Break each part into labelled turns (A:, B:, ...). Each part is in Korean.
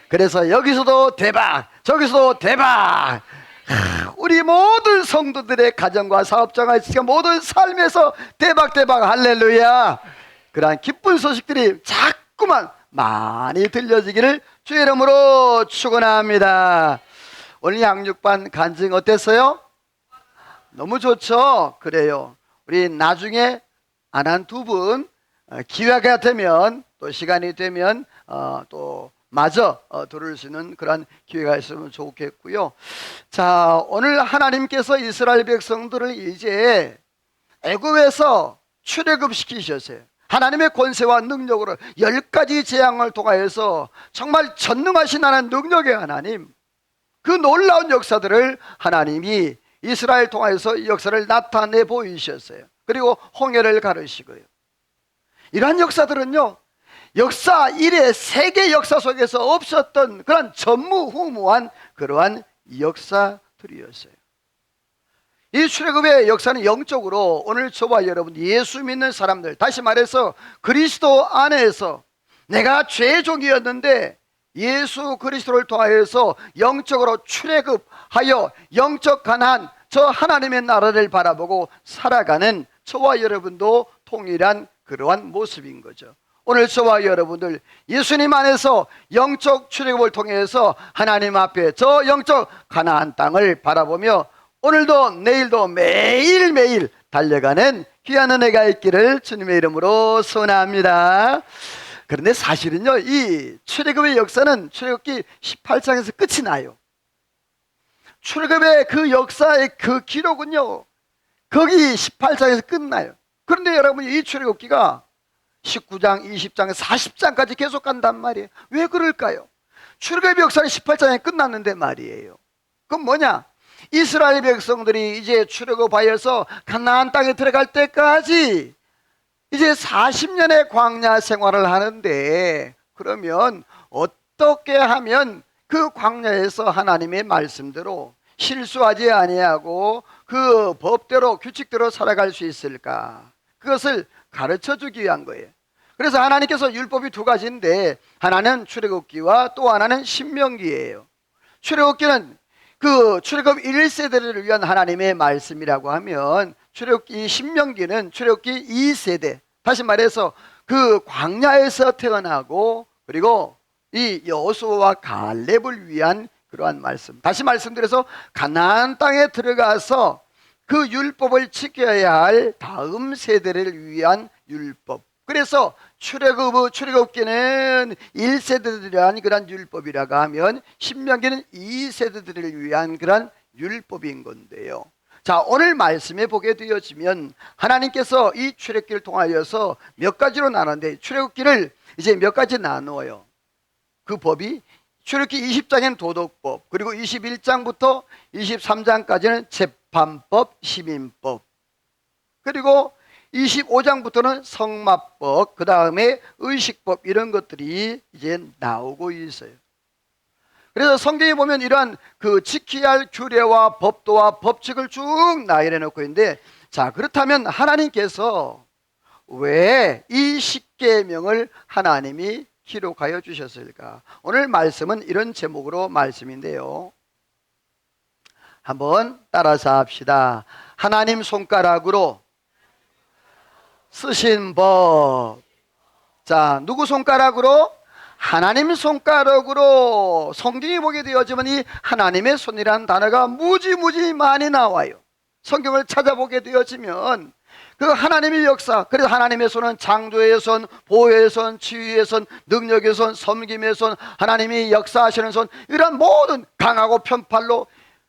A: 그래서 여기서도 대박, 저기서도 대박. 우리 모든 성도들의 가정과 사업장과 모든 삶에서 대박 대박 할렐루야. 그러한 기쁜 소식들이 자꾸만 많이 들려지기를 주의 이름으로 축원합니다. 오늘 양육반 간증 어땠어요? 너무 좋죠? 그래요. 우리 나중에 안 한 두 분 기회가 되면 또 시간이 되면 또 마저 들을 수 있는 그런 기회가 있으면 좋겠고요. 자, 오늘 하나님께서 이스라엘 백성들을 이제 애굽에서 출애굽시키셨어요. 하나님의 권세와 능력으로 10가지 재앙을 통하여서 정말 전능하신 하나님, 능력의 하나님, 그 놀라운 역사들을 하나님이 이스라엘 통하여서 역사를 나타내 보이셨어요. 그리고 홍해를 가르시고요. 이러한 역사들은요, 역사 이래 세계 역사 속에서 없었던 그런 전무후무한 그러한 역사들이었어요. 이 출애굽의 역사는 영적으로 오늘 저와 여러분 예수 믿는 사람들, 다시 말해서 그리스도 안에서 내가 죄의 종이었는데 예수 그리스도를 통하여서 영적으로 출애굽하여 영적 가나안, 저 하나님의 나라를 바라보고 살아가는 저와 여러분도 동일한 그러한 모습인 거죠. 오늘 저와 여러분들 예수님 안에서 영적 출애굽을 통해서 하나님 앞에 저 영적 가나안 땅을 바라보며 오늘도 내일도 매일매일 달려가는 귀한 은혜가 있기를 주님의 이름으로 소원합니다. 그런데 사실은요, 이 출애굽의 역사는 출애굽기 18장에서 끝이 나요. 출애굽의 그 역사의 그 기록은요, 거기 18장에서 끝나요. 그런데 여러분, 이 출애굽기가 19장, 20장, 40장까지 계속 간단 말이에요. 왜 그럴까요? 출애굽의 역사는 18장에 끝났는데 말이에요. 그건 뭐냐? 이스라엘 백성들이 이제 출애굽하여서 가나안 땅에 들어갈 때까지 이제 40년의 광야 생활을 하는데, 그러면 어떻게 하면 그 광야에서 하나님의 말씀대로 실수하지 아니하고 그 법대로 규칙대로 살아갈 수 있을까? 그것을 가르쳐 주기 위한 거예요. 그래서 하나님께서 율법이 두 가지인데, 하나는 출애굽기와 또 하나는 신명기예요. 출애굽기는 그 출애굽 1세대를 위한 하나님의 말씀이라고 하면, 출애굽기 신명기는 출애굽기 2세대, 다시 말해서 그 광야에서 태어나고 그리고 이 여호수아와 갈렙을 위한 그러한 말씀, 다시 말씀드려서 가나안 땅에 들어가서 그 율법을 지켜야 할 다음 세대를 위한 율법. 그래서 출애굽기는 1세대들을 위한 그런 율법이라고 하면 신명기는 2세대들을 위한 그런 율법인 건데요. 자, 오늘 말씀에 보게 되어지면 하나님께서 이 출애굽기를 통하여서 몇 가지로 나눴는데, 출애굽기를 이제 몇 가지 나누어요. 그 법이 출애굽기 20장에는 도덕법, 그리고 21장부터 23장까지는 재판법, 시민법, 그리고 25장부터는 성마법, 그 다음에 의식법, 이런 것들이 이제 나오고 있어요. 그래서 성경에 보면 이러한 그 지켜야 할 규례와 법도와 법칙을 쭉 나열해 놓고 있는데, 자, 그렇다면 하나님께서 왜 이 십계명을 하나님이 기록하여 주셨을까? 오늘 말씀은 이런 제목으로 말씀인데요, 한번 따라서 합시다. 하나님 손가락으로 쓰신 법. 자, 누구 손가락으로? 하나님 손가락으로. 성경에 보게 되어지면 이 하나님의 손이라는 단어가 무지무지 많이 나와요. 성경을 찾아보게 되어지면 그 하나님의 역사, 그래서 하나님의 손은 창조의 손, 보호의 손, 치유의 손, 능력의 손, 섬김의 손, 하나님이 역사하시는 손, 이런 모든 강하고 편팔로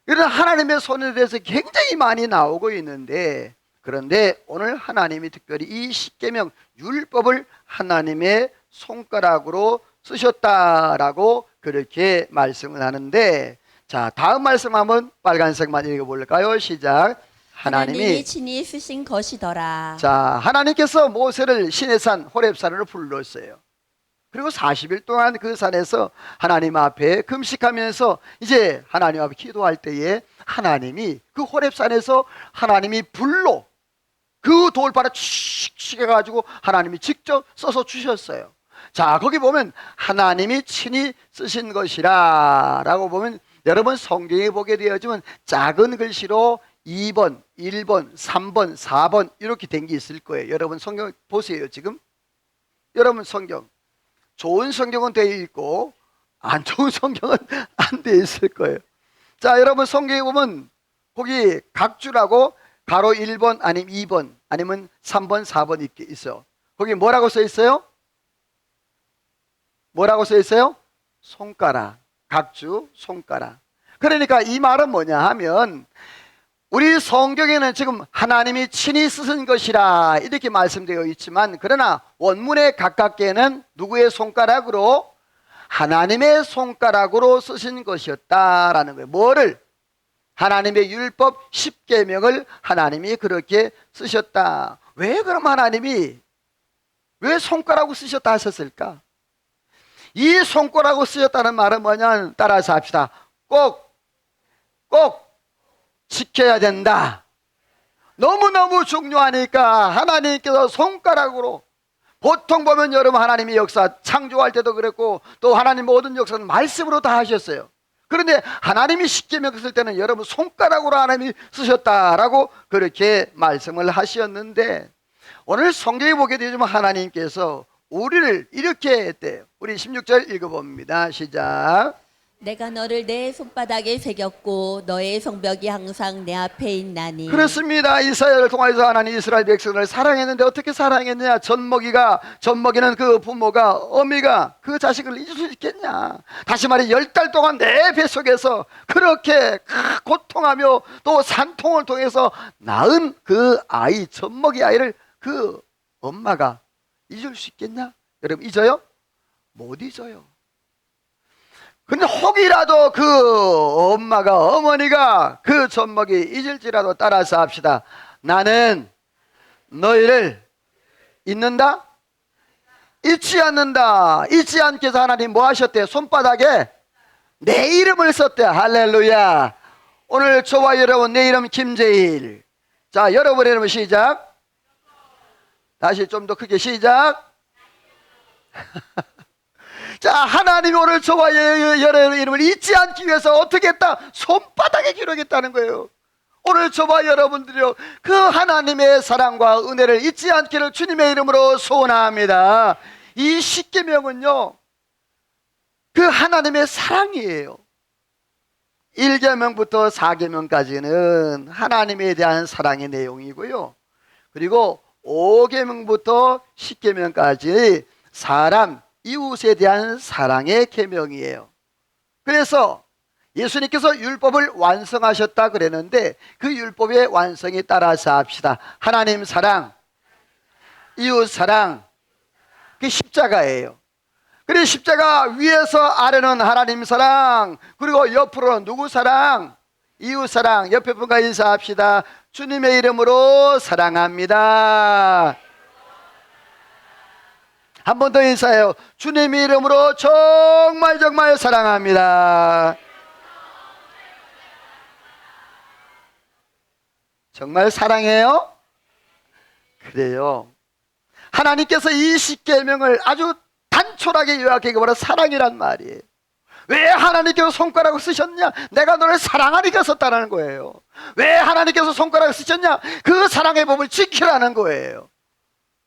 A: 이런 하나님의 손에 대해서 굉장히 많이 나오고 있는데, 그런데 오늘 하나님이 특별히 이 십계명 율법을 하나님의 손가락으로 쓰셨다라고 그렇게 말씀을 하는데, 자, 다음 말씀 한번 빨간색만 읽어볼까요? 시작.
B: 하나님이 친히 쓰신 것이더라.
A: 자, 하나님께서 모세를 시내산 호렙산으로 불렀어요. 그리고 40일 동안 그 산에서 하나님 앞에 금식하면서 이제 하나님 앞에 기도할 때에 하나님이 그 호렙산에서 하나님이 불로 그 돌바닥 칙칙 해가지고 하나님이 직접 써서 주셨어요. 자, 거기 보면 하나님이 친히 쓰신 것이라 라고 보면 여러분 성경에 보게 되어지면 작은 글씨로 2번, 1번, 3번, 4번 이렇게 된 게 있을 거예요. 여러분 성경 보세요. 지금 여러분 성경 좋은 성경은 되어 있고 안 좋은 성경은 안 되어 있을 거예요. 자, 여러분 성경에 보면 거기 각주라고 가로 1번 아니면 2번 아니면 3번 4번 이렇게 있어요. 거기 뭐라고 써 있어요? 뭐라고 써 있어요? 손가락, 각주, 손가락. 그러니까 이 말은 뭐냐 하면 우리 성경에는 지금 하나님이 친히 쓰신 것이라 이렇게 말씀되어 있지만 그러나 원문에 가깝게는 누구의 손가락으로? 하나님의 손가락으로 쓰신 것이었다라는 거예요. 뭐를? 하나님의 율법 10계명을 하나님이 그렇게 쓰셨다. 왜 그럼 하나님이 왜 손가락으로 쓰셨다 하셨을까? 이 손가락으로 쓰셨다는 말은 뭐냐면 따라서 합시다. 꼭 지켜야 된다. 너무너무 중요하니까 하나님께서 손가락으로 보통 보면 여러분 하나님의 역사 창조할 때도 그랬고 또 하나님 모든 역사는 말씀으로 다 하셨어요. 그런데 하나님이 십계명 쓸 때는 여러분 손가락으로 하나님이 쓰셨다라고 그렇게 말씀을 하셨는데 오늘 성경에 보게 되지만 하나님께서 우리를 이렇게 했대요. 우리 16절 읽어봅니다. 시작.
B: 내가 너를 내 손바닥에 새겼고 너의 성벽이 항상 내 앞에 있나니.
A: 그렇습니다. 이사야를 통해서 하나님 이스라엘 백성을 사랑했는데 어떻게 사랑했느냐? 젖먹이는 그 부모가 어미가 그 자식을 잊을 수 있겠냐? 다시 말해 10달 동안 내 뱃속에서 그렇게 고통하며 또 산통을 통해서 낳은 그 아이, 젖먹이 아이를 그 엄마가 잊을 수 있겠냐? 여러분 잊어요? 못 잊어요. 근데 혹이라도 그 엄마가 어머니가 그 젖먹이 잊을지라도 따라서 합시다. 나는 너희를 잊는다? 잊지 않는다. 잊지 않게 해서 하나님 뭐 하셨대요? 손바닥에 내 이름을 썼대. 할렐루야. 오늘 저와 여러분 내 이름 김재일. 자, 여러분의 이름은 시작. 다시 좀 더 크게 시작. 자, 하나님이 오늘 저와 여러분의 이름을 잊지 않기 위해서 어떻게 했다? 손바닥에 기록했다는 거예요. 오늘 저와 여러분들이요 그 하나님의 사랑과 은혜를 잊지 않기를 주님의 이름으로 소원합니다. 이 십계명은요 그 하나님의 사랑이에요. 1계명부터 4계명까지는 하나님에 대한 사랑의 내용이고요, 그리고 5계명부터 10계명까지 사람 이웃에 대한 사랑의 계명이에요. 그래서 예수님께서 율법을 완성하셨다 그랬는데 그 율법의 완성에 따라서 합시다. 하나님 사랑, 이웃 사랑, 그게 십자가예요. 그리고 십자가 위에서 아래는 하나님 사랑, 그리고 옆으로는 누구 사랑? 이웃 사랑. 옆에 분과 인사합시다. 주님의 이름으로 사랑합니다. 한 번 더 인사해요. 주님의 이름으로 정말 사랑합니다. 정말 사랑해요? 그래요. 하나님께서 이 십계명을 아주 단촐하게 요약해 보라 사랑이란 말이에요. 왜 하나님께서 손가락을 쓰셨냐? 내가 너를 사랑하니까 썼다는 거예요. 왜 하나님께서 손가락을 쓰셨냐? 그 사랑의 법을 지키라는 거예요.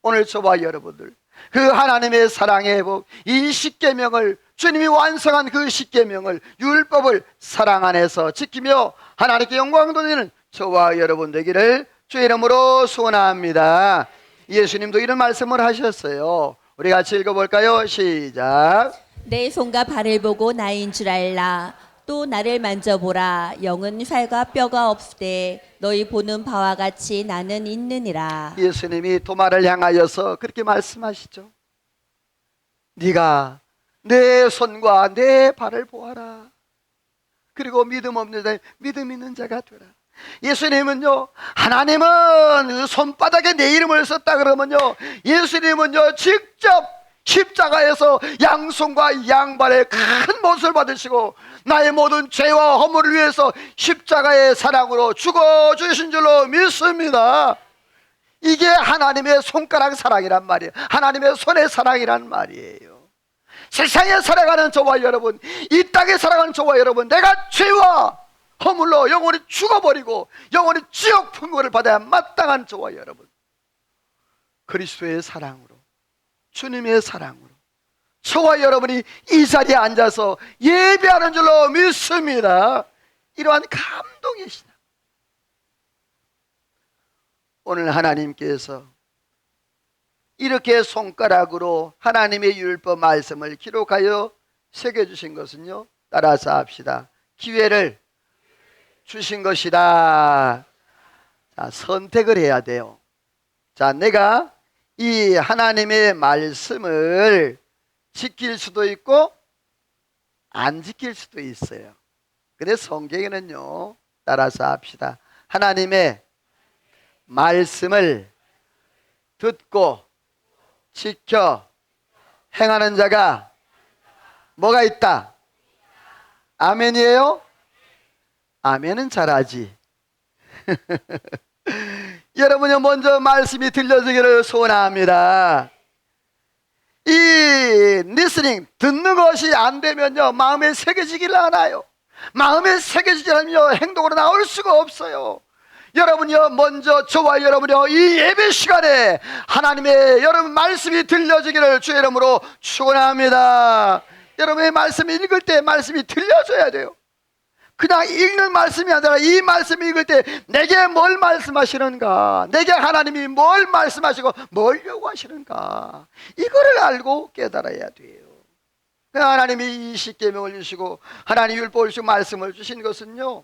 A: 오늘 저와 여러분들 그 하나님의 사랑의 법, 이 십계명을 주님이 완성한 그 십계명을 율법을 사랑 안에서 지키며 하나님께 영광 돌리는 저와 여러분 되기를 주의 이름으로 소원합니다. 예수님도 이런 말씀을 하셨어요. 우리 같이 읽어볼까요? 시작.
B: 내 손과 발을 보고 나인 줄 알라. 또 나를 만져보라. 영은 살과 뼈가 없으되 너희 보는 바와 같이 나는 있느니라.
A: 예수님이 도마를 향하여서 그렇게 말씀하시죠. 네가 내 손과 내 발을 보아라. 그리고 믿음 없는 자, 믿음 있는 자가 되라. 예수님은요, 하나님은 손바닥에 내 이름을 썼다 그러면요, 예수님은요 직접 십자가에서 양손과 양발의 큰 못을 받으시고 나의 모든 죄와 허물을 위해서 십자가의 사랑으로 죽어주신 줄로 믿습니다. 이게 하나님의 손가락 사랑이란 말이에요. 하나님의 손의 사랑이란 말이에요. 세상에 살아가는 저와 여러분, 이 땅에 살아가는 저와 여러분, 내가 죄와 허물로 영원히 죽어버리고 영원히 지옥 풍고를 받아야 마땅한 저와 여러분, 그리스도의 사랑으로, 주님의 사랑으로 저와 여러분이 이 자리에 앉아서 예배하는 줄로 믿습니다. 이러한 감동의 시다. 오늘 하나님께서 이렇게 손가락으로 하나님의 율법 말씀을 기록하여 새겨주신 것은요, 따라서 합시다. 기회를 주신 것이다. 자, 선택을 해야 돼요. 자, 내가 이 하나님의 말씀을 지킬 수도 있고 안 지킬 수도 있어요. 근데 성경에는요, 따라서 합시다. 하나님의 말씀을 듣고 지켜 행하는 자가 뭐가 있다? 아멘이에요? 아멘은 잘하지. 여러분이 먼저 말씀이 들려지기를 소원합니다. 이 리스닝, 듣는 것이 안 되면요, 마음에 새겨지질 않아요. 마음에 새겨지지 않으면 행동으로 나올 수가 없어요. 여러분이요, 먼저 저와 여러분이요, 이 예배 시간에 하나님의 여러분 말씀이 들려지기를 주의 이름으로 축원합니다. 여러분의 말씀 읽을 때 말씀이 들려줘야 돼요. 그냥 읽는 말씀이 아니라 이 말씀 읽을 때 내게 뭘 말씀하시는가, 내게 하나님이 뭘 말씀하시고 뭘 요구하시는가, 이거를 알고 깨달아야 돼요. 하나님이 이 십계명을 주시고 하나님 율법을 주시고 말씀을 주신 것은요,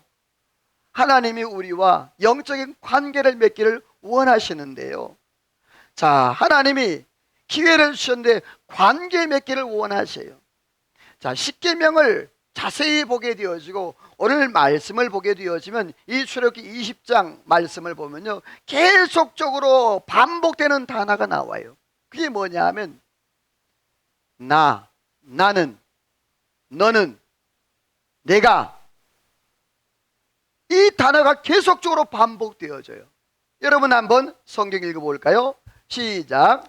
A: 하나님이 우리와 영적인 관계를 맺기를 원하시는데요. 자, 하나님이 기회를 주셨는데 관계 맺기를 원하세요. 자, 십계명을 자세히 보게 되어지고 오늘 말씀을 보게 되어지면 이 출애굽기 20장 말씀을 보면요, 계속적으로 반복되는 단어가 나와요. 그게 뭐냐 하면 나는, 너는, 내가, 이 단어가 계속적으로 반복되어져요. 여러분 한번 성경 읽어볼까요? 시작.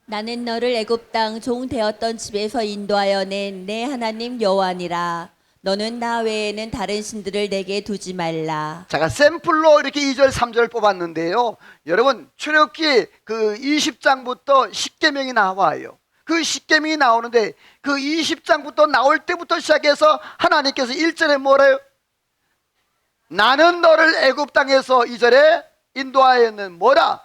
B: 나는 너를 애굽 땅 종 되었던 집에서 인도하여 낸 내 하나님 여호와니라. 너는 나 외에는 다른 신들을 내게 두지 말라.
A: 제가 샘플로 이렇게 2절 3절 뽑았는데요, 여러분 출애굽기 그 20장부터 십계명이 나와요. 그 십계명이 나오는데 그 20장부터 나올 때부터 시작해서 하나님께서 1절에 뭐래요? 나는 너를 애굽 땅에서 2절에 인도하였는 뭐라?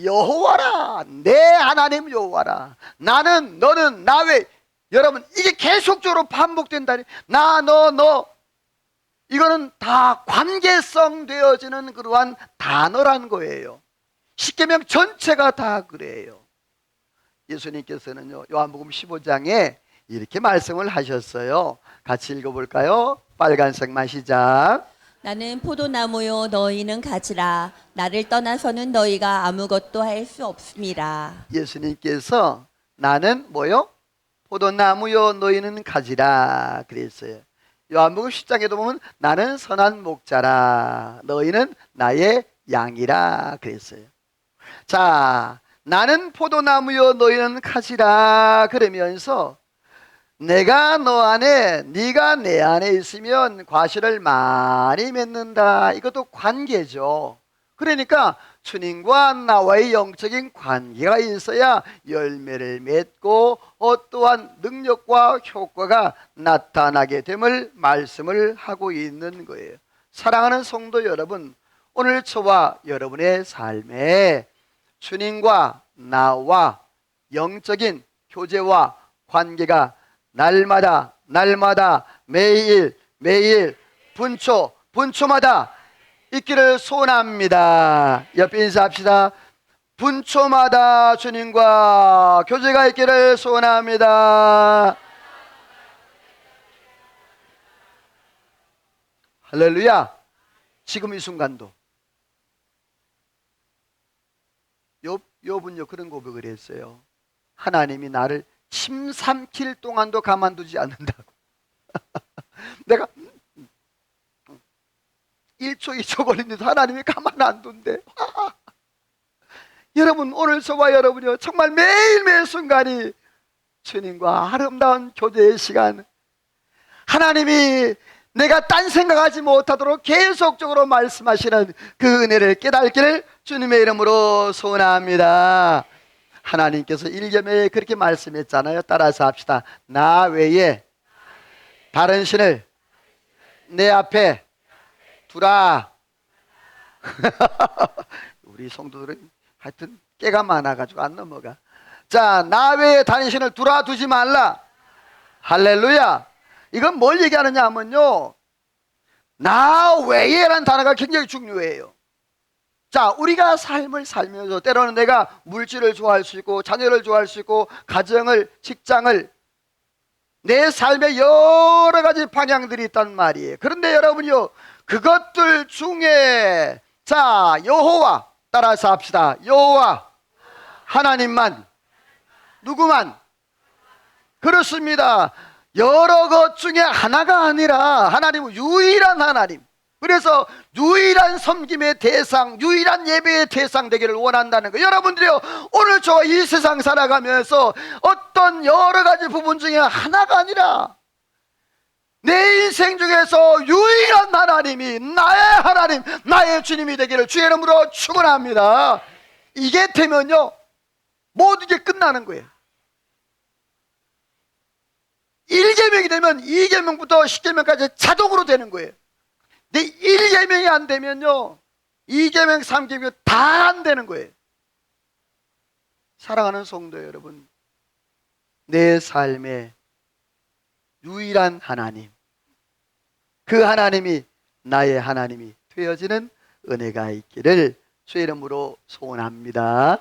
A: 여호와라. 내 하나님 여호와라. 나는, 너는, 나 외. 여러분, 이게 계속적으로 반복된다니. 나, 너. 이거는 다 관계성 되어지는 그러한 단어란 거예요. 십계명 전체가 다 그래요. 예수님께서는요, 요한복음 15장에 이렇게 말씀을 하셨어요. 같이 읽어볼까요? 빨간색만 시작.
B: 나는 포도나무요 너희는 가지라. 나를 떠나서는 너희가 아무것도 할 수 없음이라.
A: 예수님께서 나는 뭐요? 포도나무요 너희는 가지라 그랬어요. 요한복음 10장에도 보면 나는 선한 목자라 너희는 나의 양이라 그랬어요. 자, 나는 포도나무요 너희는 가지라 그러면서 내가 너 안에, 네가 내 안에 있으면 과실을 많이 맺는다. 이것도 관계죠. 그러니까 주님과 나와의 영적인 관계가 있어야 열매를 맺고 어떠한 능력과 효과가 나타나게 됨을 말씀을 하고 있는 거예요. 사랑하는 성도 여러분, 오늘 저와 여러분의 삶에 주님과 나와 영적인 교제와 관계가 날마다 매일 분초마다 있기를 소원합니다. 옆에 인사합시다. 분초마다 주님과 교제가 있기를 소원합니다. 할렐루야. 지금 이 순간도 욥은요 그런 고백을 했어요. 하나님이 나를 침 삼킬 동안도 가만두지 않는다고. 내가 1초 2초 걸리는데도 하나님이 가만 안 둔대. 여러분, 오늘 저와 여러분이요 정말 매일매일 순간이 주님과 아름다운 교제의 시간, 하나님이 내가 딴 생각하지 못하도록 계속적으로 말씀하시는 그 은혜를 깨닫기를 주님의 이름으로 소원합니다. 하나님께서 1계명에 그렇게 말씀했잖아요. 따라서 합시다. 나 외에 다른 신을 내 앞에 두라. 우리 성도들은 하여튼 깨가 많아가지고 안 넘어가. 자, 나 외에 다른 신을 두라, 두지 말라. 할렐루야. 이건 뭘 얘기하느냐 하면요, 나 외에라는 단어가 굉장히 중요해요. 자, 우리가 삶을 살면서 때로는 내가 물질을 좋아할 수 있고 자녀를 좋아할 수 있고 가정을, 직장을, 내 삶의 여러 가지 방향들이 있단 말이에요. 그런데 여러분이요, 그것들 중에 자, 여호와, 따라서 합시다. 여호와 하나님만, 누구만? 그렇습니다. 여러 것 중에 하나가 아니라 하나님은 유일한 하나님, 그래서 유일한 섬김의 대상, 유일한 예배의 대상 되기를 원한다는 거예요. 여러분들이요, 오늘 저 이 세상 살아가면서 어떤 여러 가지 부분 중에 하나가 아니라 내 인생 중에서 유일한 하나님이 나의 하나님, 나의 주님이 되기를 주의 이름으로 축원합니다. 이게 되면요, 모든 게 끝나는 거예요. 1계명이 되면 2계명부터 10계명까지 자동으로 되는 거예요. 근데 1계명이 안 되면요, 2계명, 3계명 다 안 되는 거예요. 사랑하는 성도 여러분, 내 삶의 유일한 하나님, 그 하나님이 나의 하나님이 되어지는 은혜가 있기를 주의 이름으로 소원합니다.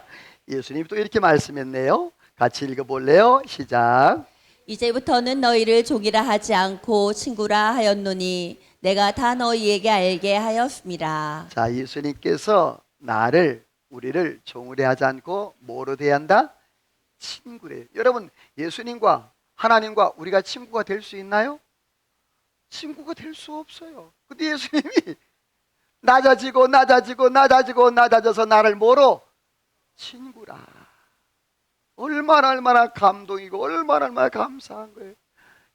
A: 예수님이 또 이렇게 말씀했네요. 같이 읽어볼래요? 시작.
B: 이제부터는 너희를 종이라 하지 않고 친구라 하였노니 내가 다 너희에게 알게 하였습니다.
A: 자, 예수님께서 나를, 우리를 종으로 하지 않고 뭐로 대한다? 친구래요. 여러분, 예수님과 하나님과 우리가 친구가 될 수 있나요? 친구가 될 수 없어요. 근데 예수님이 낮아져서 나를 뭐로? 친구라. 얼마나 감동이고 얼마나 감사한 거예요.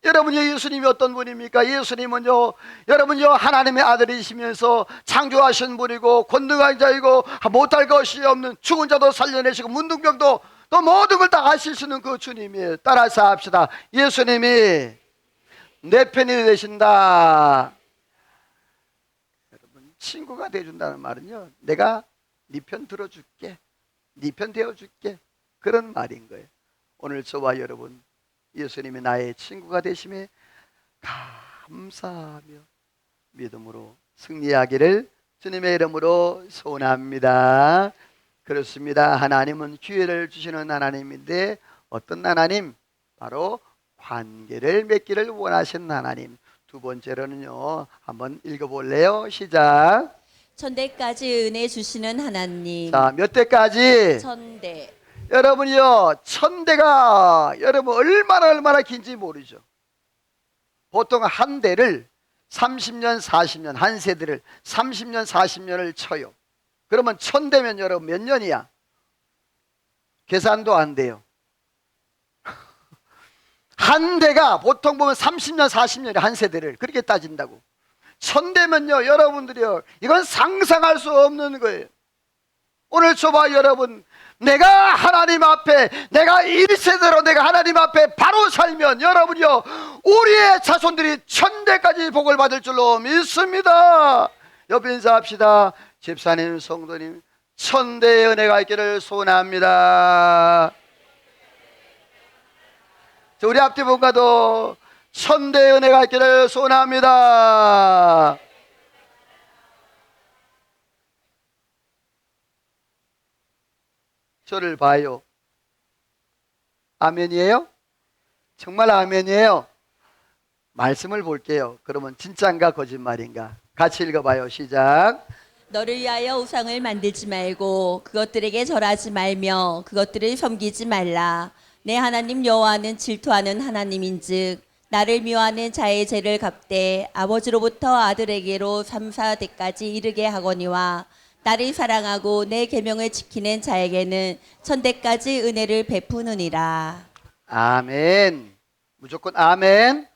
A: 여러분, 예수님이 어떤 분입니까? 예수님은요, 여러분요, 하나님의 아들이시면서 창조하신 분이고 권능한 자이고 못할 것이 없는, 죽은 자도 살려내시고 문둥병도 또 모든 걸 다 하실 수 있는 그 주님이에요. 따라서 합시다. 예수님이 내 편이 되신다. 여러분, 친구가 되어준다는 말은요, 내가 네 편 들어줄게, 네 편 되어줄게, 그런 말인 거예요. 오늘 저와 여러분, 예수님이 나의 친구가 되심에 감사하며 믿음으로 승리하기를 주님의 이름으로 소원합니다. 그렇습니다. 하나님은 기회를 주시는 하나님인데 어떤 하나님? 바로 관계를 맺기를 원하신 하나님. 두 번째로는요, 한번 읽어볼래요? 시작.
B: 천대까지 은혜 주시는 하나님.
A: 자, 몇 대까지?
B: 천대.
A: 여러분이요, 천대가 여러분 얼마나 긴지 모르죠. 보통 한 대를 30년 40년, 한 세대를 30년 40년을 쳐요. 그러면 1000대면 여러분 몇 년이야? 계산도 안 돼요. 한 대가 보통 보면 30년 40년이 한 세대를 그렇게 따진다고. 1000대면요, 여러분들이요, 이건 상상할 수 없는 거예요. 오늘 저와 여러분, 내가 하나님 앞에, 내가 1세대로 내가 하나님 앞에 바로 살면 여러분이요, 우리의 자손들이 1000대까지 복을 받을 줄로 믿습니다. 옆에 인사합시다. 집사님, 성도님, 1000대의 은혜가 있기를 소원합니다. 우리 앞뒤 분과도 1000대의 은혜가 있기를 소원합니다. 저를 봐요. 아멘이에요? 정말 아멘이에요? 말씀을 볼게요. 그러면 진짜인가 거짓말인가? 같이 읽어봐요. 시작.
B: 너를 위하여 우상을 만들지 말고 그것들에게 절하지 말며 그것들을 섬기지 말라. 내 하나님 여호와는 질투하는 하나님인즉 나를 미워하는 자의 죄를 갚되 아버지로부터 아들에게로 3, 4대까지 이르게 하거니와 나를 사랑하고 내 계명을 지키는 자에게는 1000대까지 은혜를 베푸느니라.
A: 아멘. 무조건 아멘.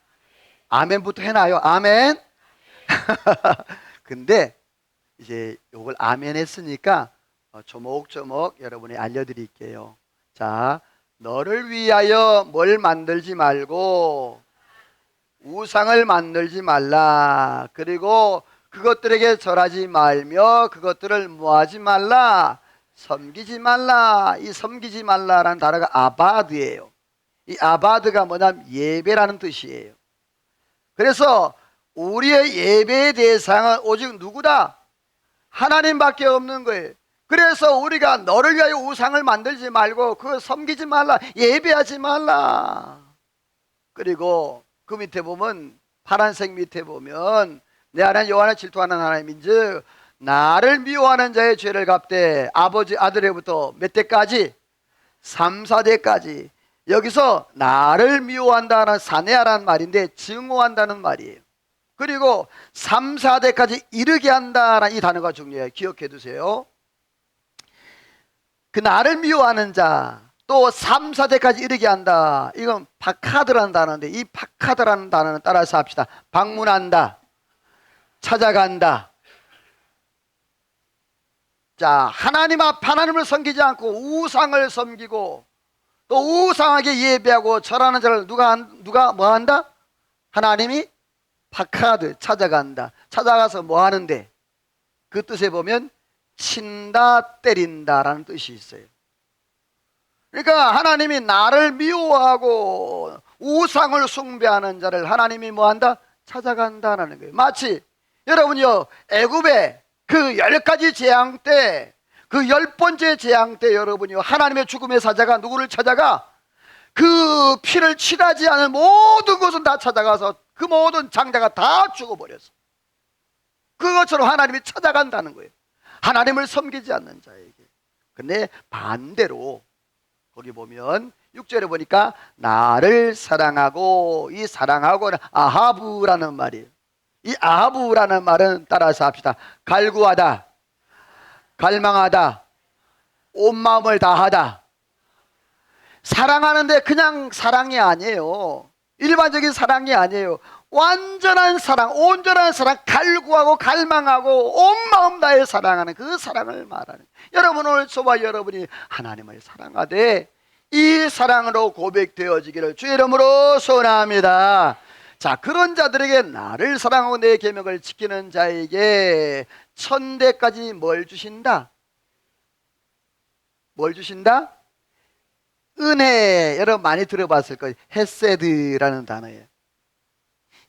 A: 아멘부터 해놔요. 아멘. 근데 이제 요걸 아멘 했으니까 조목조목 여러분이 알려드릴게요. 자, 너를 위하여 뭘 만들지 말고 우상을 만들지 말라. 그리고 그것들에게 절하지 말며 그것들을 뭐하지 말라. 섬기지 말라. 이 섬기지 말라라는 단어가 아바드예요. 이 아바드가 뭐냐면 예배라는 뜻이에요. 그래서 우리의 예배의 대상은 오직 누구다? 하나님밖에 없는 거예요. 그래서 우리가 너를 위하여 우상을 만들지 말고 그걸 섬기지 말라. 예배하지 말라. 그리고 그 밑에 보면 파란색 밑에 보면 내 안에 여호와를 질투하는 하나님인즉 나를 미워하는 자의 죄를 갚되 아버지 아들에부터 몇 대까지? 3, 4대까지. 여기서 나를 미워한다는 사내하라는 말인데 증오한다는 말이에요. 그리고 3, 4대까지 이르게 한다는 이 단어가 중요해요. 기억해 두세요. 그 나를 미워하는 자, 또 3, 4대까지 이르게 한다. 이건 파카드라는 단어인데 이 파카드라는 단어는 따라서 합시다. 방문한다, 찾아간다. 자, 하나님 앞 하나님을 섬기지 않고 우상을 섬기고 또 우상하게 예배하고 절하는 자를 누가 뭐 한다? 하나님이 파카드, 찾아간다. 찾아가서 뭐 하는데? 그 뜻에 보면 친다, 때린다라는 뜻이 있어요. 그러니까 하나님이 나를 미워하고 우상을 숭배하는 자를 하나님이 뭐 한다? 찾아간다라는 거예요. 마치 여러분요, 애굽의 그 10가지 재앙 때, 그 10번째 재앙 때 여러분요, 하나님의 죽음의 사자가 누구를 찾아가? 그 피를 칠하지 않은 모든 것은 다 찾아가서 그 모든 장자가 다 죽어버렸어. 그것처럼 하나님이 찾아간다는 거예요. 하나님을 섬기지 않는 자에게. 근데 반대로 거기 보면 6절에 보니까 나를 사랑하고, 이 사랑하고는 아하브라는 말이에요. 이 아하브라는 말은 따라서 합시다. 갈구하다, 갈망하다, 온 마음을 다하다. 사랑하는데 그냥 사랑이 아니에요. 일반적인 사랑이 아니에요. 완전한 사랑, 온전한 사랑, 갈구하고 갈망하고 온 마음 다해 사랑하는 그 사랑을 말하는. 여러분, 오늘 저와 여러분이 하나님을 사랑하되 이 사랑으로 고백되어지기를 주의 이름으로 소원합니다. 자, 그런 자들에게 나를 사랑하고 내 계명을 지키는 자에게 1000대까지 뭘 주신다? 뭘 주신다? 은혜. 여러분 많이 들어봤을 거예요. 헤세드라는 단어예요.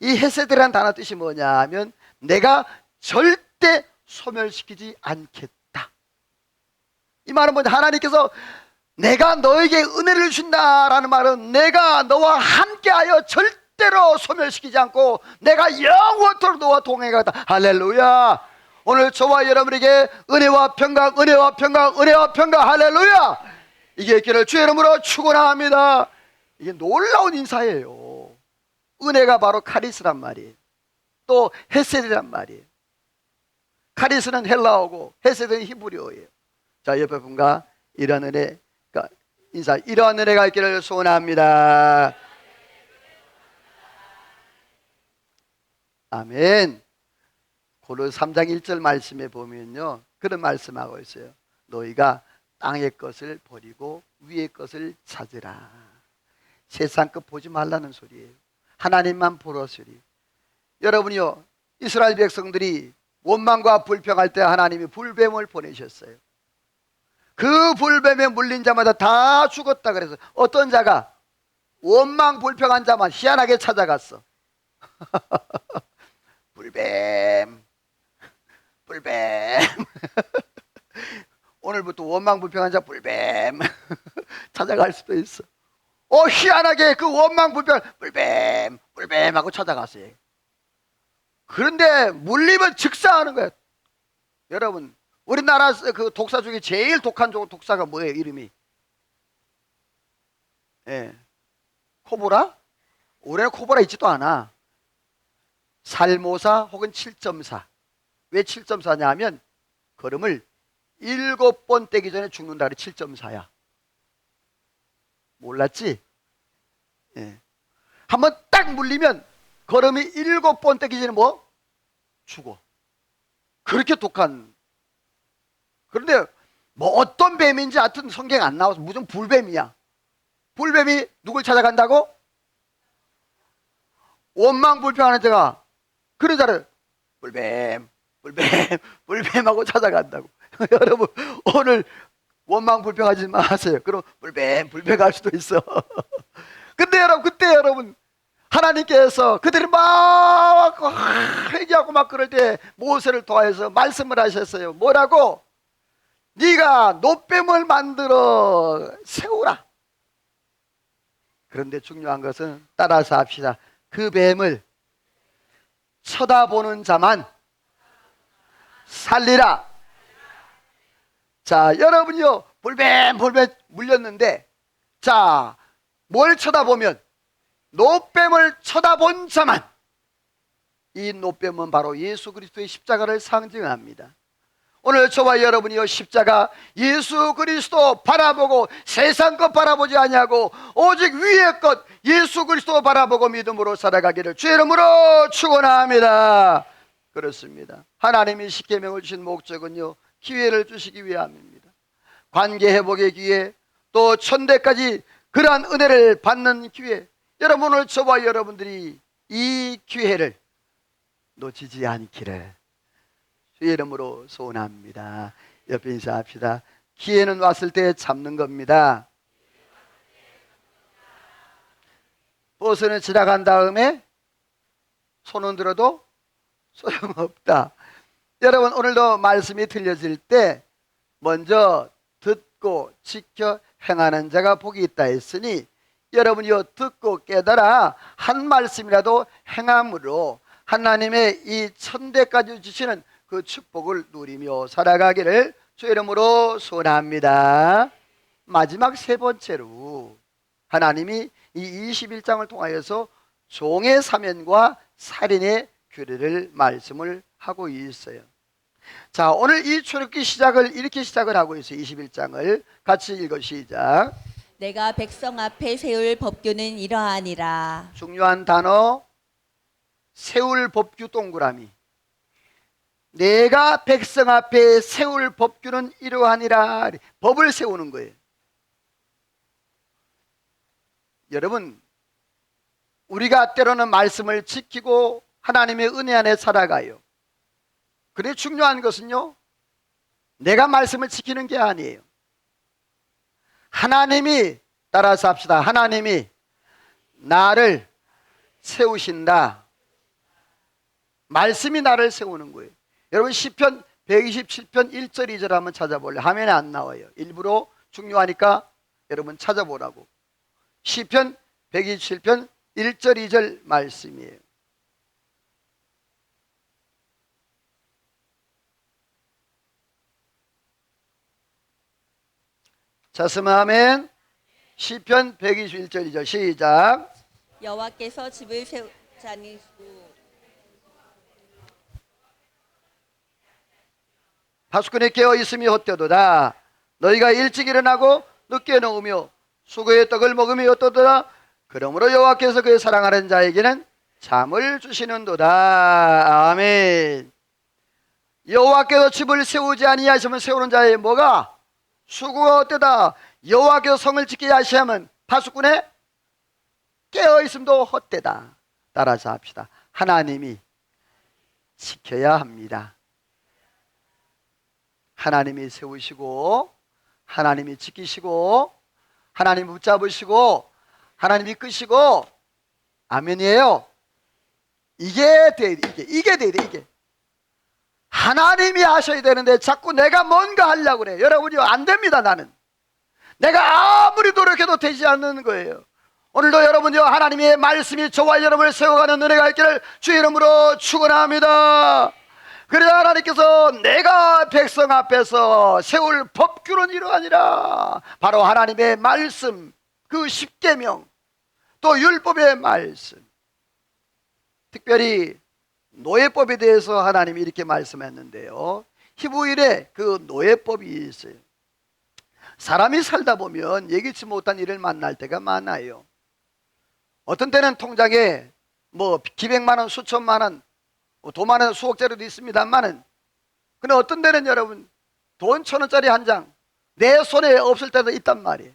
A: 이 헤세드라는 단어 뜻이 뭐냐 하면 내가 절대 소멸시키지 않겠다. 이 말은 뭐냐, 하나님께서 내가 너에게 은혜를 준다라는 말은 내가 너와 함께하여 절대로 소멸시키지 않고 내가 영원토록 너와 동행하겠다. 할렐루야. 오늘 저와 여러분에게 은혜와 평강, 은혜와 평강, 은혜와 평강. 할렐루야. 이게 있기를 주의 이름으로 축원합니다. 이게 놀라운 인사예요. 은혜가 바로 카리스란 말이에요. 또 헤세드란 말이에요. 카리스는 헬라어고 헤세드는 히브리어예요. 자, 옆에 분과 이런 은혜, 인사, 이런 은혜가 있기를 소원합니다. 아멘. 고로 3장 1절 말씀에 보면요, 그런 말씀하고 있어요. 너희가 땅의 것을 버리고 위의 것을 찾으라. 세상 것 보지 말라는 소리예요. 하나님만 보러스리. 여러분이요, 이스라엘 백성들이 원망과 불평할 때 하나님이 불뱀을 보내셨어요. 그 불뱀에 물린 자마다 다 죽었다 그래서 어떤 자가 원망 불평한 자만 희한하게 찾아갔어. 불뱀, 불뱀. 오늘부터 원망 불평한 자 불뱀 찾아갈 수도 있어. 희한하게 그 원망 불평 불뱀, 불뱀 하고 찾아갔어요. 그런데 물리면 즉사하는 거예요. 여러분, 우리나라 그 독사 중에 제일 독한 독사가 뭐예요? 이름이? 예, 코브라? 올해는 코브라 있지도 않아. 살모사 혹은 7.4. 왜 7.4냐 하면 걸음을 7번 떼기 전에 죽는다 그래. 7.4야. 몰랐지? 예. 한번 딱 물리면 걸음이 7번 떼기지는 뭐? 죽어. 그렇게 독한. 그런데 뭐 어떤 뱀인지 하여튼 성경 안 나와서 무슨 불뱀이야. 불뱀이 누굴 찾아간다고? 원망불평하는 자가 그런 자를 불뱀, 불뱀, 불뱀하고 찾아간다고. 여러분 오늘 원망불평하지 마세요. 그럼 불뱀, 불뱀할 수도 있어. 근데 여러분 그때 여러분 하나님께서 그들이 막 회개하고 막 그럴 때 모세를 통해서 말씀을 하셨어요. 뭐라고? 네가 노뱀을 만들어 세우라. 그런데 중요한 것은 따라서 합시다. 그 뱀을 쳐다보는 자만 살리라. 자, 여러분요, 불뱀 물렸는데, 자, 뭘 쳐다보면? 노뱀을 쳐다본 자만. 이 노뱀은 바로 예수 그리스도의 십자가를 상징합니다. 오늘 저와 여러분이요, 십자가 예수 그리스도 바라보고 세상 것 바라보지 아니하고 오직 위의 것 예수 그리스도 바라보고 믿음으로 살아가기를 주의 이름으로 축원합니다. 그렇습니다. 하나님이 십계명을 주신 목적은요, 기회를 주시기 위함입니다. 관계 회복의 기회, 또 천대까지 그러한 은혜를 받는 기회. 여러분 오늘 저와 여러분들이 이 기회를 놓치지 않기를 주의 이름으로 소원합니다. 옆에 인사합시다. 기회는 왔을 때 잡는 겁니다. 버스는 지나간 다음에 손은 들어도 소용없다. 여러분 오늘도 말씀이 들려질 때 먼저 듣고 지켜 행하는 자가 복이 있다 했으니 여러분이요 듣고 깨달아 한 말씀이라도 행함으로 하나님의 이 천대까지 주시는 그 축복을 누리며 살아가기를 주의 이름으로 소원합니다. 마지막 세 번째로 하나님이 이 21장을 통하여서 종의 사면과 살인의 규례를 말씀을 하고 있어요. 자, 오늘 이 출애굽기 시작을 이렇게 시작을 하고 있어요. 21장을 같이 읽어 시작.
B: 내가 백성 앞에 세울 법규는 이러하니라.
A: 중요한 단어 세울 법규 동그라미. 내가 백성 앞에 세울 법규는 이러하니라. 법을 세우는 거예요. 여러분 우리가 때로는 말씀을 지키고 하나님의 은혜 안에 살아가요. 그래 중요한 것은요 내가 말씀을 지키는 게 아니에요. 하나님이 따라서 합시다. 하나님이 나를 세우신다. 말씀이 나를 세우는 거예요. 여러분 시편 127편 1절 2절 한번 찾아볼래요? 화면에 안 나와요. 일부러 중요하니까 여러분 찾아보라고. 시편 127편 1절 2절 말씀이에요. 찼으면 아멘. 시편 121절 2절 시작.
B: 여호와께서 집을 세우자니
A: 파수꾼이 깨어 있음이 헛되도다. 너희가 일찍 일어나고 늦게 누우며 수고의 떡을 먹음이 헛되도다. 그러므로 여호와께서 그의 사랑하는 자에게는 잠을 주시는도다. 아멘. 여호와께서 집을 세우지 아니하시면 세우는 자의 뭐가? 수고가 헛되다. 여호와께서 성을 지키지 아니하시면 파수꾼의 깨어 있음도 헛되다. 따라서 합시다. 하나님이 지켜야 합니다. 하나님이 세우시고 하나님이 지키시고 하나님이 붙잡으시고 하나님이 끄시고 아멘이에요. 이게 돼야 돼. 이게 돼야 돼. 이게 하나님이 하셔야 되는데 자꾸 내가 뭔가 하려고 그래. 여러분이 안 됩니다. 나는 내가 아무리 노력해도 되지 않는 거예요. 오늘도 여러분요 하나님의 말씀이 저와 여러분을 세워가는 은혜가 있기를 주의 이름으로 축원합니다. 그래야 하나님께서 내가 백성 앞에서 세울 법규는 이러하니라. 바로 하나님의 말씀, 그 십계명, 또 율법의 말씀. 특별히 노예법에 대해서 하나님이 이렇게 말씀했는데요. 히브일에 그 노예법이 있어요. 사람이 살다 보면 예기치 못한 일을 만날 때가 많아요. 어떤 때는 통장에 뭐 기백만 원, 수천만 원, 도만 원, 수억짜리도 있습니다만은, 근데 어떤 데는 여러분 돈 1,000원짜리 한 장 내 손에 없을 때도 있단 말이에요.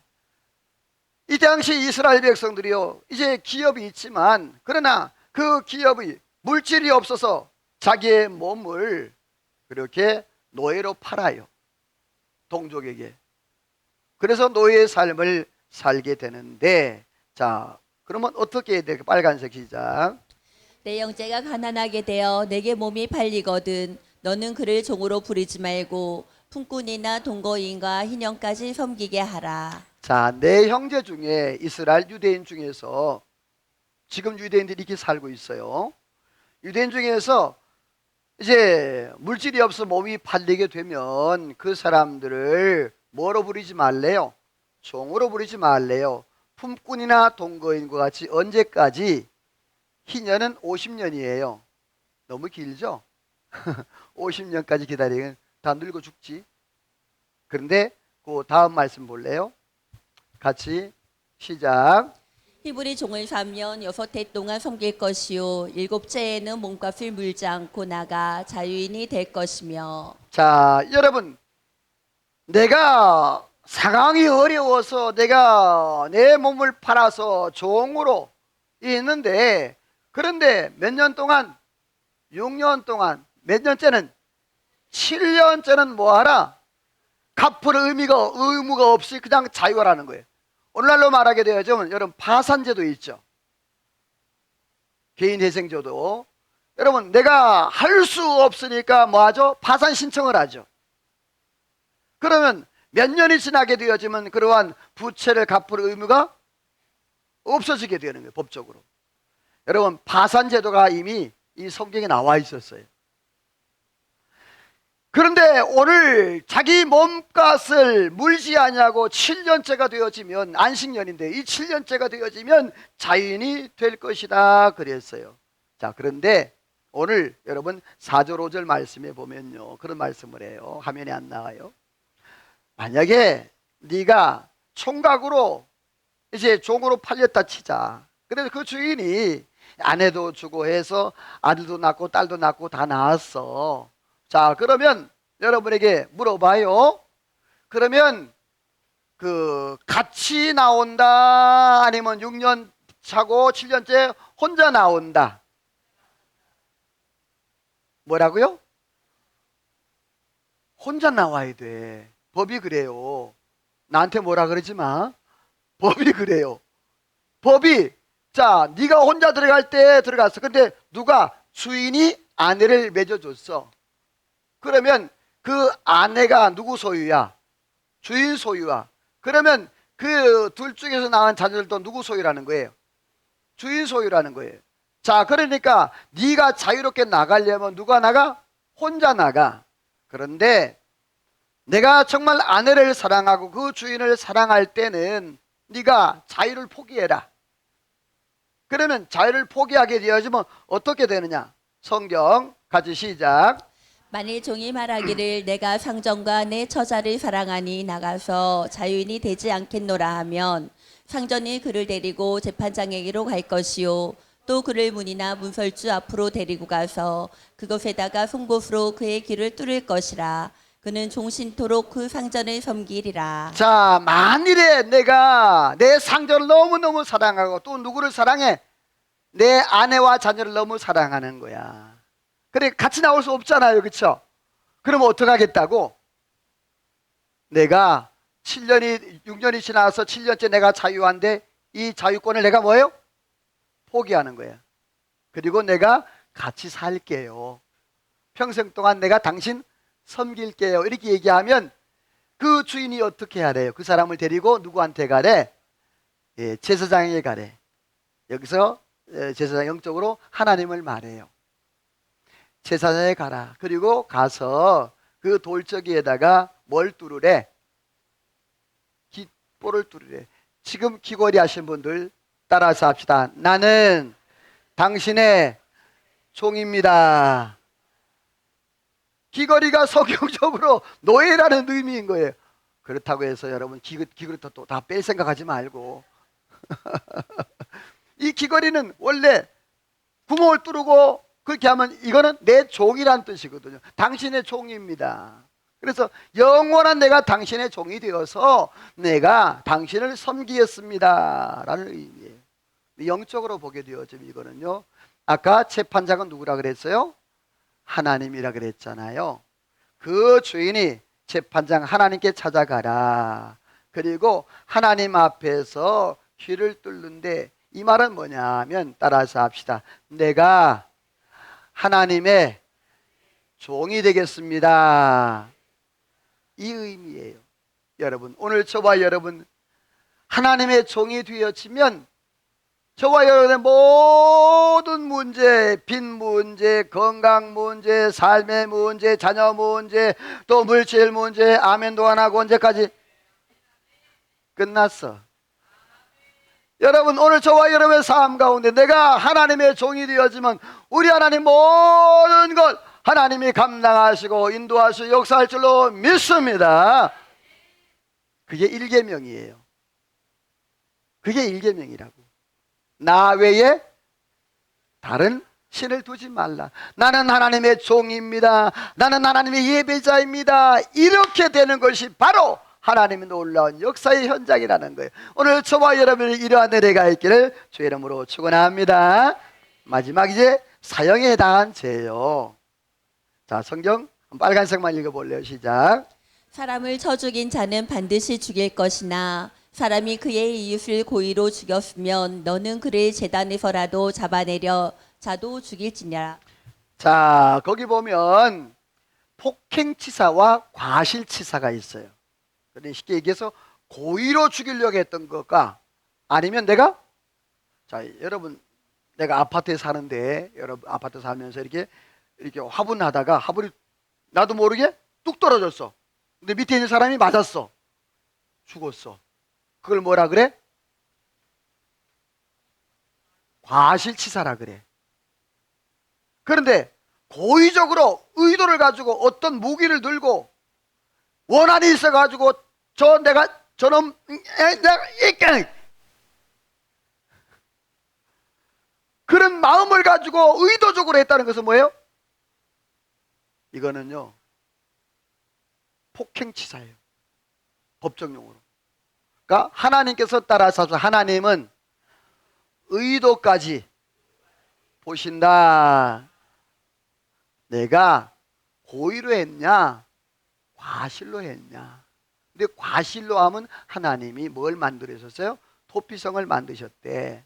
A: 이 당시 이스라엘 백성들이요, 이제 기업이 있지만, 그러나 그 기업이 물질이 없어서 자기의 몸을 그렇게 노예로 팔아요, 동족에게. 그래서 노예의 삶을 살게 되는데, 자, 그러면 어떻게 해야 돼요? 빨간색 시작.
B: 내 형제가 가난하게 되어 내게 몸이 팔리거든 너는 그를 종으로 부리지 말고 품꾼이나 동거인과 희년까지 섬기게 하라.
A: 자, 내 형제 중에 이스라엘 유대인 중에서, 지금 유대인들이 이렇게 살고 있어요. 유대인 중에서 이제 물질이 없어 몸이 팔리게 되면 그 사람들을 뭐로 부리지 말래요? 종으로 부리지 말래요. 품꾼이나 동거인과 같이. 언제까지? 희년은 50년이에요. 너무 길죠? 50년까지 기다리면 다 늙어 죽지. 그런데 그 다음 말씀 볼래요? 같이 시작.
B: 히브리 종을 삼면 6해 동안 섬길 것이요 7째에는 몸값을 물지 않고 나가 자유인이 될 것이며.
A: 자, 여러분, 내가 상황이 어려워서 내가 내 몸을 팔아서 종으로 있는데, 그런데 몇 년 동안, 6년 동안, 몇 년째는 7년째는 뭐하라? 갚을 의무가 없이 그냥 자유하라는 거예요. 오늘날로 말하게 되어지면 여러분 파산제도 있죠. 개인회생제도. 여러분, 내가 할 수 없으니까 뭐하죠? 파산 신청을 하죠. 그러면 몇 년이 지나게 되어지면 그러한 부채를 갚을 의무가 없어지게 되는 거예요, 법적으로. 여러분, 파산제도가 이미 이 성경에 나와 있었어요. 그런데 오늘 자기 몸값을 물지 아니하고 7년째가 되어지면, 안식년인데 이 7년째가 되어지면 자유인이 될 것이다 그랬어요. 자, 그런데 오늘 여러분 4절 5절 말씀에 보면요, 그런 말씀을 해요. 화면에 안 나와요. 만약에 네가 총각으로 이제 종으로 팔렸다 치자. 그래서 그 주인이 아내도 주고 해서 아들도 낳고 딸도 낳고 다 낳았어. 자, 그러면 여러분에게 물어봐요. 그러면 그 같이 나온다, 아니면 6년 차고 7년째 혼자 나온다? 뭐라고요? 혼자 나와야 돼. 법이 그래요. 나한테 뭐라 그러지 마. 법이 그래요. 법이. 자, 네가 혼자 들어갈 때 들어갔어. 근데 누가, 주인이 아내를 맺어줬어. 그러면 그 아내가 누구 소유야? 주인 소유야. 그러면 그 둘 중에서 낳은 자녀들도 누구 소유라는 거예요? 주인 소유라는 거예요. 자, 그러니까 네가 자유롭게 나가려면 누가 나가? 혼자 나가. 그런데 내가 정말 아내를 사랑하고 그 주인을 사랑할 때는 네가 자유를 포기해라. 그러면 자유를 포기하게 되어지면 어떻게 되느냐? 성경 같이 시작.
B: 만일 종이 말하기를 내가 상전과 내 처자를 사랑하니 나가서 자유인이 되지 않겠노라 하면 상전이 그를 데리고 재판장에게로 갈 것이요 또 그를 문이나 문설주 앞으로 데리고 가서 그것에다가 송곳으로 그의 귀를 뚫을 것이라. 그는 종신토록 그 상전을 섬기리라.
A: 자, 만일에 내가 내 상전을 너무너무 사랑하고 또 누구를 사랑해? 내 아내와 자녀를 너무 사랑하는 거야. 그래, 같이 나올 수 없잖아요, 그렇죠? 그러면 어떡하겠다고? 내가 6년이 지나서 7년째 내가 자유한데 이 자유권을 내가 뭐예요? 포기하는 거야. 그리고 내가 같이 살게요. 평생 동안 내가 당신 섬길게요. 이렇게 얘기하면 그 주인이 어떻게 하래요? 그 사람을 데리고 누구한테 가래? 예, 제사장에게 가래. 여기서 제사장 영적으로 하나님을 말해요. 제사장에 가라. 그리고 가서 그 돌적이에다가 뭘 뚫으래? 깃볼을 뚫으래. 지금 귀걸이 하신 분들 따라서 합시다. 나는 당신의 종입니다. 귀걸이가 성경적으로 노예라는 의미인 거예요. 그렇다고 해서 여러분 귀걸이 또 다 뺄 생각하지 말고 이 귀걸이는 원래 구멍을 뚫고 그렇게 하면 이거는 내 종이란 뜻이거든요. 당신의 종입니다. 그래서 영원한 내가 당신의 종이 되어서 내가 당신을 섬기겠습니다 라는 의미예요. 영적으로 보게 되어지면 이거는요, 아까 재판장은 누구라 그랬어요? 하나님이라 그랬잖아요. 그 주인이 재판장 하나님께 찾아가라. 그리고 하나님 앞에서 귀를 뚫는데, 이 말은 뭐냐면 따라서 합시다. 내가 하나님의 종이 되겠습니다. 이 의미예요. 여러분, 오늘 저와 여러분 하나님의 종이 되어지면 저와 여러분의 모든 문제, 빚 문제, 건강 문제, 삶의 문제, 자녀 문제, 또 물질 문제, 아멘도 안 하고 언제까지? 끝났어. 여러분, 오늘 저와 여러분의 삶 가운데 내가 하나님의 종이 되어지면 우리 하나님 모든 것 하나님이 감당하시고 인도하시고 역사할 줄로 믿습니다. 그게 일계명이에요. 그게 일계명이라고. 나 외에 다른 신을 두지 말라. 나는 하나님의 종입니다. 나는 하나님의 예배자입니다. 이렇게 되는 것이 바로 하나님의 놀라운 역사의 현장이라는 거예요. 오늘 저와 여러분이 이러한 은혜가 있기를 주의 이름으로 축원합니다. 마지막 이제 사형에 해당한 죄예요. 자, 성경 빨간색만 읽어볼래요? 시작.
B: 사람을 쳐 죽인 자는 반드시 죽일 것이나 사람이 그의 이웃을 고의로 죽였으면 너는 그를 제단에서라도 잡아내려 자도 죽일지니라.
A: 자, 거기 보면 폭행치사와 과실치사가 있어요. 그러니 쉽게 얘기해서 고의로 죽이려고 했던 것과 아니면 내가, 자, 여러분, 내가 아파트에 사는데, 여러분 아파트 살면서 이렇게 화분하다가 화분이 나도 모르게 뚝 떨어졌어. 근데 밑에 있는 사람이 맞았어. 죽었어. 그걸 뭐라 그래? 과실치사라 그래. 그런데 고의적으로 의도를 가지고 어떤 무기를 들고 원한이 있어가지고 저놈 그런 마음을 가지고 의도적으로 했다는 것은 뭐예요? 이거는요, 폭행치사예요. 법정용어로. 그러니까 하나님께서 따라서 하나님은 의도까지 보신다. 내가 고의로 했냐 과실로 했냐. 근데 과실로 하면 하나님이 뭘 만들으셨어요? 도피성을 만드셨대.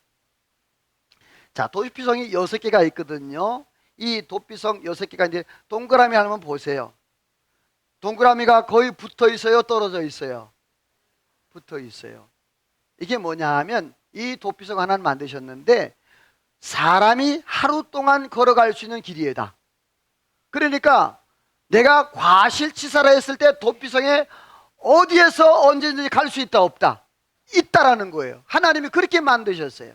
A: 자, 도피성이 6개가 있거든요. 이 도피성 6개가 이제 동그라미 하나만 보세요. 동그라미가 거의 붙어 있어요? 떨어져 있어요? 붙어 있어요. 이게 뭐냐 하면 이 도피성 하나를 만드셨는데 사람이 하루 동안 걸어갈 수 있는 길이에다. 그러니까 내가 과실치사라 했을 때 도피성에 어디에서 언제든지 갈 수 있다 없다? 있다라는 거예요. 하나님이 그렇게 만드셨어요.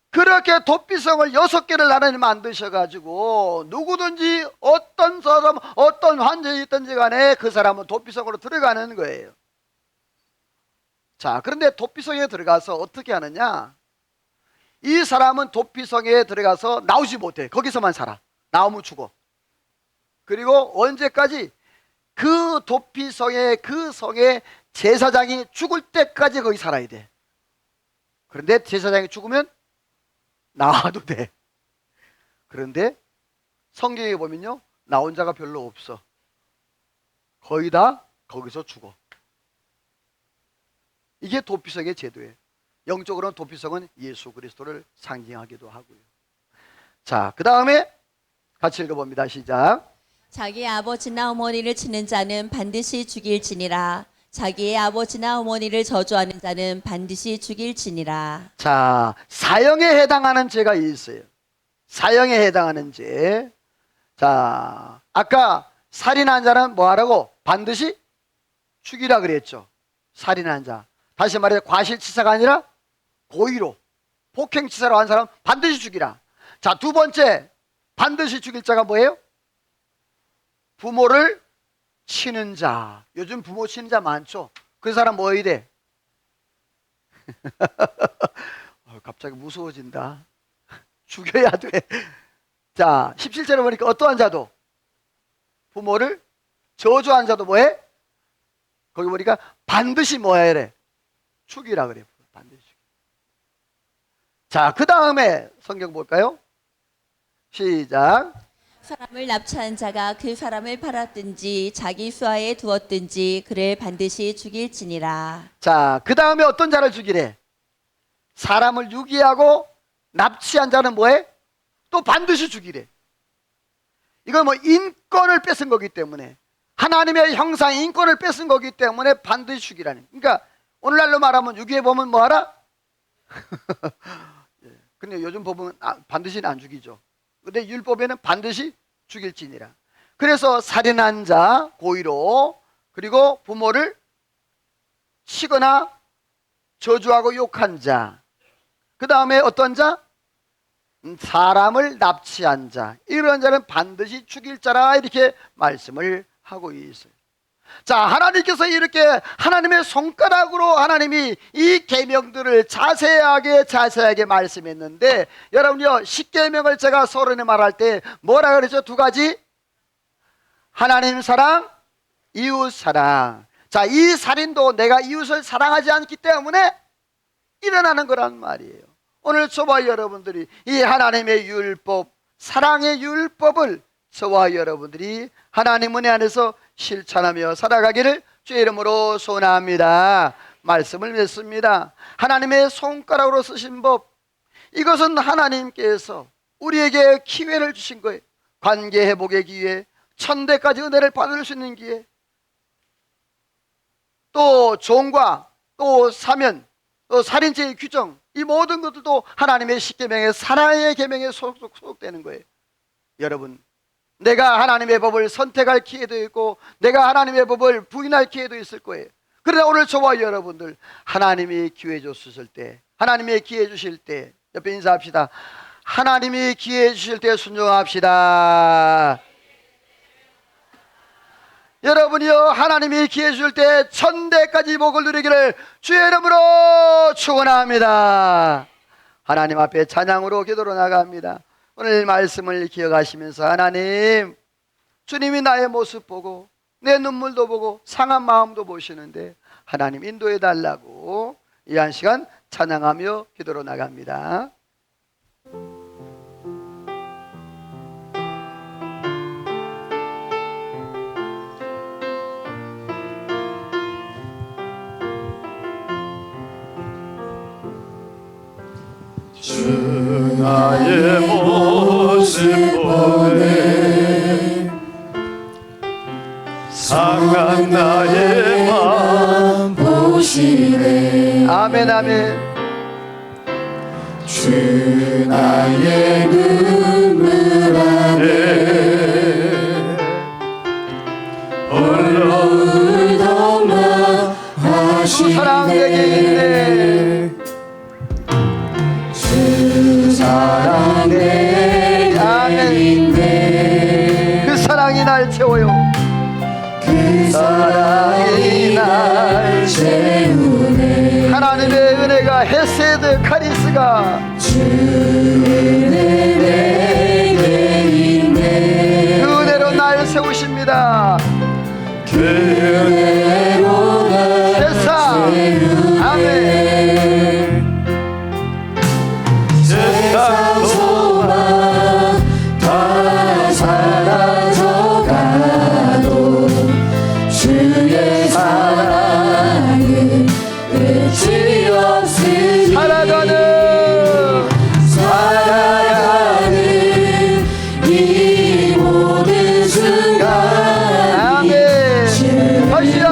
A: 그렇게 도피성을 6개를 하나님 만드셔가지고 누구든지 어떤 사람 어떤 환경이 있든지 간에 그 사람은 도피성으로 들어가는 거예요. 자, 그런데 도피성에 들어가서 어떻게 하느냐? 이 사람은 도피성에 들어가서 나오지 못해. 거기서만 살아. 나오면 죽어. 그리고 언제까지? 그 도피성의 그 성의 제사장이 죽을 때까지 거기 살아야 돼. 그런데 제사장이 죽으면 나와도 돼. 그런데 성경에 보면요, 나온 자가 별로 없어. 거의 다 거기서 죽어. 이게 도피성의 제도예요. 영적으로는 도피성은 예수 그리스도를 상징하기도 하고요. 자, 그 다음에 같이 읽어봅니다. 시작.
B: 자기의 아버지나 어머니를 치는 자는 반드시 죽일지니라. 자기의 아버지나 어머니를 저주하는 자는 반드시 죽일지니라.
A: 자, 사형에 해당하는 죄가 있어요. 사형에 해당하는 죄. 자, 아까 살인한 자는 뭐 하라고? 반드시 죽이라 그랬죠. 살인한 자. 다시 말해 과실치사가 아니라 고의로 폭행치사로 한 사람 반드시 죽이라. 자, 두 번째 반드시 죽일 자가 뭐예요? 부모를 치는 자. 요즘 부모 치는 자 많죠. 그 사람 뭐 해야 돼? 갑자기 무서워진다. 죽여야 돼. 자, 17절에 보니까 어떠한 자도 부모를 저주한 자도 뭐해? 거기 보니까 반드시 뭐야 이래? 죽이라 그래. 반드시. 자, 그 다음에 성경 볼까요? 시작.
B: 사람을 납치한 자가 그 사람을 팔았든지 자기 수하에 두었든지 그를 반드시 죽일지니라.
A: 자, 그 다음에 어떤 자를 죽이래? 사람을 유기하고 납치한 자는 뭐해? 또 반드시 죽이래. 이건 뭐 인권을 뺏은 거기 때문에, 하나님의 형상 인권을 뺏은 거기 때문에 반드시 죽이라는. 그러니까 오늘날로 말하면 유기해 보면 뭐하라? 근데 요즘 법은 반드시는 안 죽이죠. 근데 율법에는 반드시 죽일지니라. 그래서 살인한 자, 고의로, 그리고 부모를 치거나 저주하고 욕한 자, 그 다음에 어떤 자? 사람을 납치한 자, 이런 자는 반드시 죽일 자라, 이렇게 말씀을 하고 있어요. 자, 하나님께서 이렇게 하나님의 손가락으로 하나님이 이 계명들을 자세하게 말씀했는데, 여러분요, 10계명을 제가 서론에 말할 때 뭐라 그랬죠? 두 가지. 하나님 사랑, 이웃 사랑. 자, 이 살인도 내가 이웃을 사랑하지 않기 때문에 일어나는 거란 말이에요. 오늘 저와 여러분들이 이 하나님의 율법, 사랑의 율법을 저와 여러분들이 하나님 은혜 안에서 실천하며 살아가기를 주의 이름으로 소원합니다. 말씀을 맺습니다. 하나님의 손가락으로 쓰신 법, 이것은 하나님께서 우리에게 기회를 주신 거예요. 관계 회복의 기회, 천대까지 은혜를 받을 수 있는 기회, 또 종과 또 사면, 또 살인죄의 규정, 이 모든 것들도 하나님의 십계명의 사랑의 계명에 소속되는 거예요. 여러분, 내가 하나님의 법을 선택할 기회도 있고 내가 하나님의 법을 부인할 기회도 있을 거예요. 그러나 오늘 저와 여러분들, 하나님이 기회 줬을 때, 하나님의 기회 주실 때, 옆에 인사합시다. 하나님이 기회 주실 때 순종합시다. 여러분이요, 하나님이 기회 주실 때 천대까지 복을 누리기를 주의 이름으로 축원합니다. 하나님 앞에 찬양으로 기도로 나갑니다. 오늘 말씀을 기억하시면서, 하나님, 주님이 나의 모습 보고 내 눈물도 보고 상한 마음도 보시는데 하나님 인도해 달라고 이 한 시간 찬양하며 기도로 나갑니다.
C: 주 나의 모습 보네 상한 나의 마음 보시네
A: 아멘 아멘.
C: 주 나의 눈물 안에 홀로 울더마
A: 사랑 내게 있네.
C: 사랑 내게 있네
A: 그 사랑이 날 채워요.
C: 그 사랑이 날 채우네
A: 하나님의 은혜가 헤세드 카리스가
C: 주 은혜 내게 있네
A: 그 은혜로 날 세우십니다.
C: 그 은혜로 날
A: 세상 아멘.
C: 세상 소망 다 사라져가도 주의 사랑은 끝이 없으니
A: 살아가는
C: 이 모든 순간
A: 아멘. 다시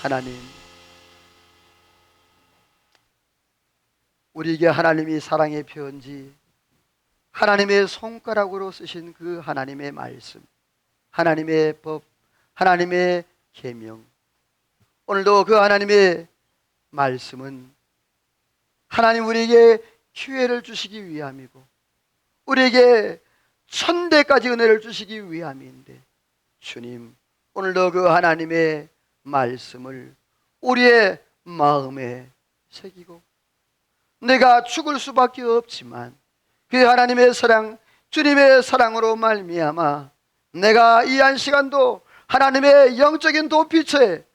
A: 하나님, 우리에게 하나님이 사랑의 편지, 하나님의 손가락으로 쓰신 그 하나님의 말씀, 하나님의 법, 하나님의 계명, 오늘도 그 하나님의 말씀은 하나님 우리에게 기회를 주시기 위함이고 우리에게 천대까지 은혜를 주시기 위함인데, 주님 오늘도 그 하나님의 말씀을 우리의 마음에 새기고 내가 죽을 수밖에 없지만 그 하나님의 사랑, 주님의 사랑으로 말미암아 내가 이 한 시간도 하나님의 영적인 도피처에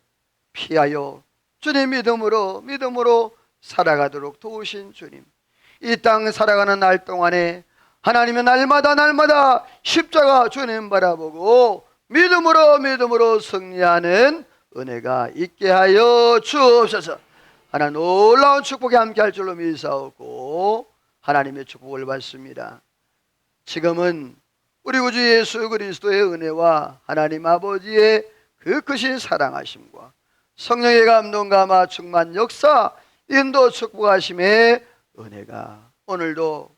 A: 피하여 주님 믿음으로 살아가도록 도우신 주님, 이 땅 살아가는 날 동안에 하나님의 날마다 십자가 주님 바라보고 믿음으로 승리하는 은혜가 있게 하여 주옵소서. 하나님 놀라운 축복에 함께 할 줄로 믿사오고 하나님의 축복을 받습니다. 지금은 우리 구주 예수 그리스도의 은혜와 하나님 아버지의 그 크신 사랑하심과 성령의 감동 감화 충만 역사 인도 축복하심의 은혜가 오늘도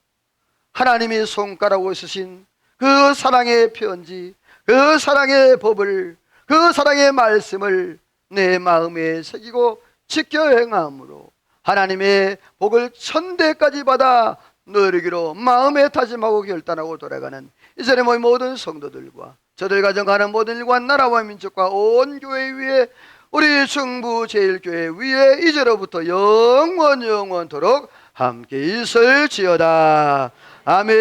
A: 하나님이 손가락으로 쓰신 그 사랑의 편지, 그 사랑의 법을, 그 사랑의 말씀을 내 마음에 새기고 지켜 행함으로 하나님의 복을 천대까지 받아 누리기로 마음에 다짐하고 결단하고 돌아가는 이 자리에 모인 모든 성도들과 저들 가정 가는 모든 일과 나라와 민족과 온 교회 위에 우리 충부 제일교회 위에 이제로부터 영원토록 함께 있을지어다. 아멘.